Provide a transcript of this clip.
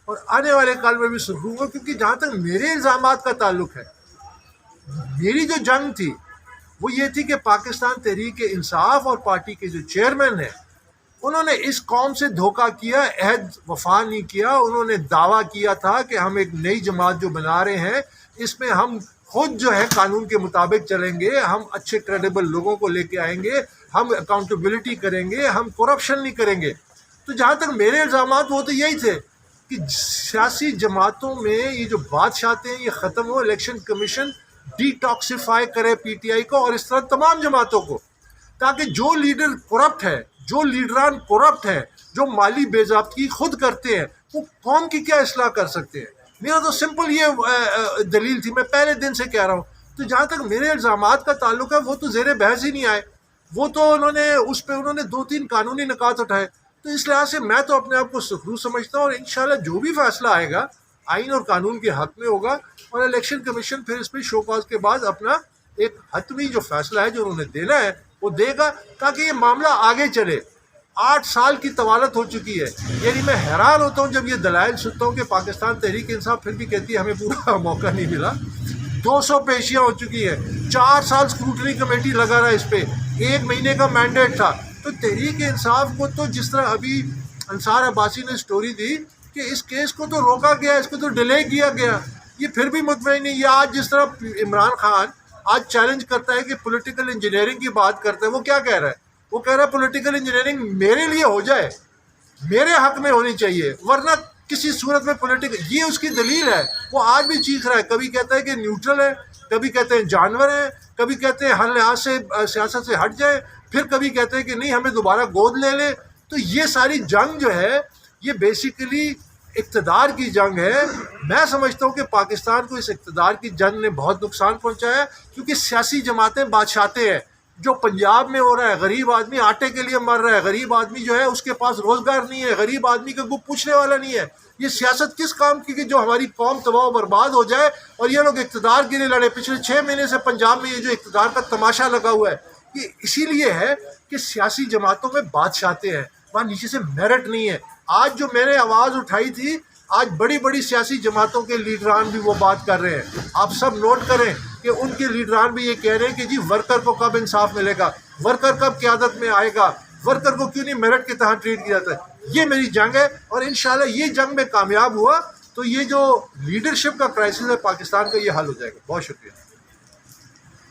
اور آنے والے کال میں بھی سرخرو ہوں گا، کیونکہ جہاں تک میرے الزامات کا تعلق ہے، میری جو جنگ تھی وہ یہ تھی کہ پاکستان تحریک انصاف اور پارٹی کے جو چیئرمین ہیں انہوں نے اس قوم سے دھوکہ کیا، عہد وفا نہیں کیا. انہوں نے دعویٰ کیا تھا کہ ہم ایک نئی جماعت جو بنا رہے ہیں اس میں ہم خود جو ہے قانون کے مطابق چلیں گے، ہم اچھے کریڈیبل لوگوں کو لے کے آئیں گے، ہم اکاؤنٹیبلٹی کریں گے، ہم کرپشن نہیں کریں گے. تو جہاں تک میرے الزامات وہ تو یہی تھے کہ سیاسی جماعتوں میں یہ جو بادشاہتیں ہیں یہ ختم ہو، الیکشن کمیشن ڈی ٹاکسیفائی کرے پی ٹی آئی کو اور اس طرح تمام جماعتوں کو، تاکہ جو لیڈر کرپٹ ہے، جو لیڈران کرپٹ ہیں، جو مالی بے ضابطگی خود کرتے ہیں، وہ قوم کی کیا اصلاح کر سکتے ہیں. میرا تو سمپل یہ دلیل تھی، میں پہلے دن سے کہہ رہا ہوں. تو جہاں تک میرے الزامات کا تعلق ہے وہ تو زیر بحث ہی نہیں آئے، وہ تو انہوں نے 2-3 قانونی نکات اٹھائے. تو اس لحاظ سے میں تو اپنے آپ کو سخرو سمجھتا ہوں، اور انشاءاللہ جو بھی فیصلہ آئے گا آئین اور قانون کے حق میں ہوگا، اور الیکشن کمیشن پھر اس پہ شو کاز کے بعد اپنا ایک حتمی جو فیصلہ ہے جو انہوں نے دینا ہے وہ دے گا، تاکہ یہ معاملہ آگے چلے. 8 سال کی طوالت ہو چکی ہے. یعنی میں حیران ہوتا ہوں جب یہ دلائل سنتا ہوں کہ پاکستان تحریک انصاف پھر بھی کہتی ہے ہمیں پورا موقع نہیں ملا. 200 پیشیاں ہو چکی ہے، 4 سال اسکروٹنی کمیٹی لگا رہا اس پہ، 1 مہینے کا مینڈیٹ تھا. تو تحریک انصاف کو تو جس طرح ابھی انصار عباسی نے سٹوری دی کہ اس کیس کو تو روکا گیا، اس کو تو ڈیلے کیا گیا، یہ پھر بھی مطمئن نہیں. یہ آج جس طرح عمران خان آج چیلنج کرتا ہے کہ پولیٹیکل انجینئرنگ کی بات کرتا ہے، وہ کیا کہہ رہا ہے؟ وہ کہہ رہا ہے پولیٹیکل انجینئرنگ میرے لیے ہو جائے، میرے حق میں ہونی چاہیے، ورنہ کسی صورت میں پولیٹیکل. یہ اس کی دلیل ہے. وہ آج بھی چیخ رہا ہے، کبھی کہتا ہے کہ نیوٹرل ہے، کبھی کہتے ہیں جانور ہیں، کبھی کہتے ہیں ہر لحاظ سے سیاست سے ہٹ جائے، پھر کبھی کہتے ہیں کہ نہیں ہمیں دوبارہ گود لے لیں. تو یہ ساری جنگ جو ہے یہ بیسیکلی اقتدار کی جنگ ہے. میں سمجھتا ہوں کہ پاکستان کو اس اقتدار کی جنگ نے بہت نقصان پہنچایا، کیونکہ سیاسی جماعتیں بادشاہتے ہیں. جو پنجاب میں ہو رہا ہے، غریب آدمی آٹے کے لیے مر رہا ہے، غریب آدمی جو ہے اس کے پاس روزگار نہیں ہے، غریب آدمی کا کوئی پوچھنے والا نہیں ہے. یہ سیاست کس کام کی کہ جو ہماری قوم تباہ و برباد ہو جائے اور یہ لوگ اقتدار کے لیے لڑے. پچھلے 6 مہینے سے پنجاب میں یہ جو اقتدار کا تماشا لگا ہوا ہے یہ اسی لیے ہے کہ سیاسی جماعتوں میں بادشاہتے ہیں، وہاں نیچے سے میرٹ نہیں ہے. آج جو میں نے آواز اٹھائی تھی، آج بڑی بڑی سیاسی جماعتوں کے لیڈران بھی وہ بات کر رہے ہیں. آپ سب نوٹ کریں کہ ان کے لیڈران بھی یہ کہہ رہے ہیں کہ جی ورکر کو کب انصاف ملے گا، ورکر کب قیادت میں آئے گا، ورکر کو کیوں نہیں میرٹ کے تحت ٹریٹ کیا جاتا ہے. یہ میری جنگ ہے، اور انشاءاللہ یہ جنگ میں کامیاب ہوا تو یہ جو لیڈرشپ کا کرائسس ہے پاکستان کا یہ حل ہو جائے گا. بہت شکریہ.